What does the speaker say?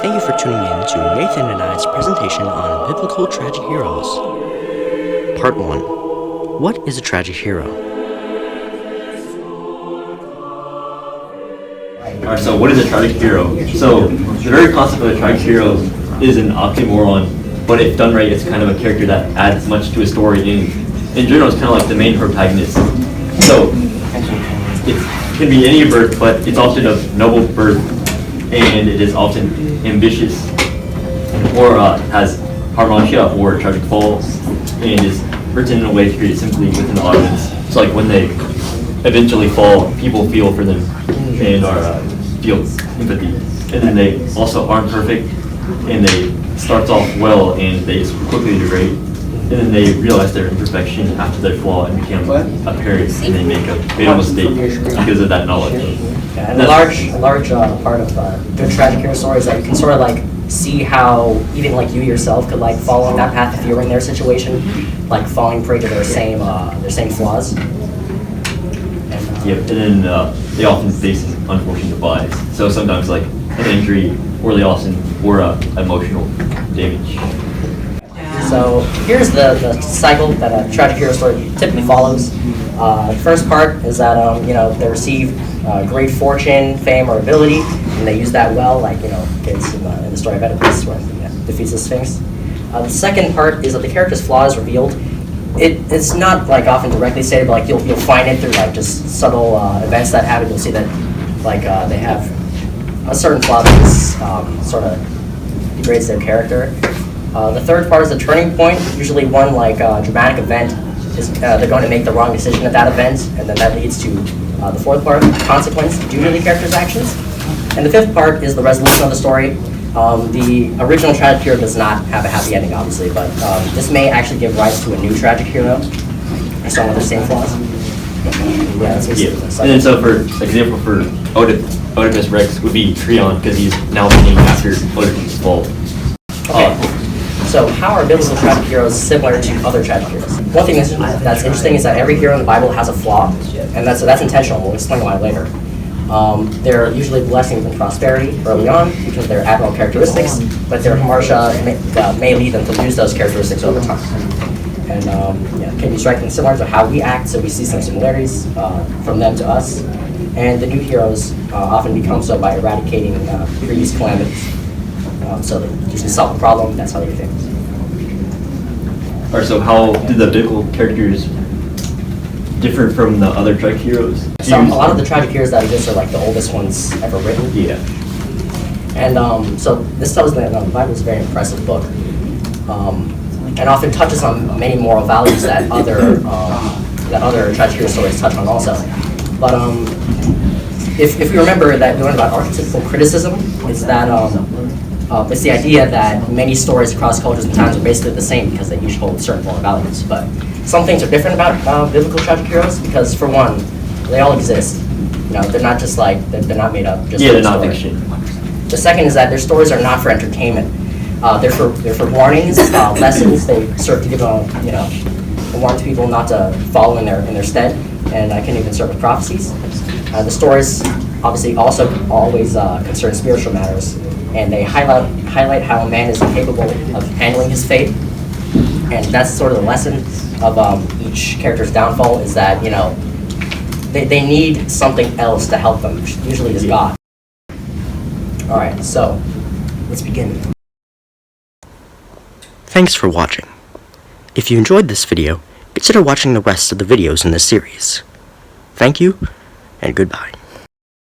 thank you for tuning in to Nathan and I's presentation on Biblical Tragic Heroes. Part 1. What is a tragic hero? Alright, so what is a tragic hero? So, the very concept of a tragic hero is an oxymoron, but if done right, it's kind of a character that adds much to a story. In general, it's kind of like the main protagonist. So, it can be any birth, but it's often of noble birth, and it is often ambitious, or has harmonia or tragic falls, and is written in a way to create sympathy within the audience. So like when they eventually fall, people feel for them and feel empathy. And then they also aren't perfect, and they starts off well and they just quickly degrade. And then they realize their imperfection after their flaw and become apparent, and they make a fatal mistake because of that knowledge. Yeah, and a large part of good tragic hero stories that you can sort of like see how even like you yourself could like fall on that path if you were in their situation, like falling prey to their same flaws. Yep, and then they often face unfortunate demise. So sometimes like an injury, or they often emotional damage. So here's the cycle that a tragic hero story typically follows. The first part is that they receive great fortune, fame, or ability, and they use that well, like kids in the story of Oedipus when he defeats the Sphinx. The second part is that the character's flaw is revealed. It's not like often directly stated, but like you'll find it through like just subtle events that happen. You'll see that like they have a certain flaw that sort of degrades their character. The third part is the turning point. Usually one like dramatic event is they're going to make the wrong decision at that event, and then that leads to the fourth part, consequence due to the character's actions. And the fifth part is the resolution of the story. The original tragic hero does not have a happy ending, obviously, but this may actually give rise to a new tragic hero, someone with the same flaws. Yeah, that's basically this. And then so for example, for Oedipus Rex would be Creon, because he's now named after Oedipus' fall. Okay. So how are biblical tragic heroes similar to other tragic heroes? One thing that's interesting is that every hero in the Bible has a flaw, and that's intentional. We'll explain why later. They're usually blessings and prosperity early on because of their admirable characteristics, but their harsha may lead them to lose those characteristics over time. And can be striking similar to how we act, so we see some similarities from them to us. And the new heroes often become so by eradicating previous calamities. So they usually solve the problem, that's how they do things. Alright, so how did the biblical characters differ from the other tragic heroes? So a lot of the tragic heroes that exist are like the oldest ones ever written. Yeah. And so this tells me that the Bible is a very impressive book. And often touches on many moral values that other tragic hero stories touch on also. But if you remember that we learned about archetypal criticism, is that it's the idea that many stories across cultures and times are basically the same because they each hold certain moral values. But some things are different about biblical tragic heroes because, for one, they all exist. They're not just like they're not made up. Just they're not fiction. The second is that their stories are not for entertainment. They're for warnings, lessons. They serve to give warn to people not to follow in their stead, and can even serve as prophecies. The stories obviously also always concern spiritual matters, and they highlight how a man is incapable of handling his fate, and that's sort of the lesson of each character's downfall is that they need something else to help them. Usually, it's God. All right, so let's begin. Thanks for watching. If you enjoyed this video, consider watching the rest of the videos in this series. Thank you, and goodbye.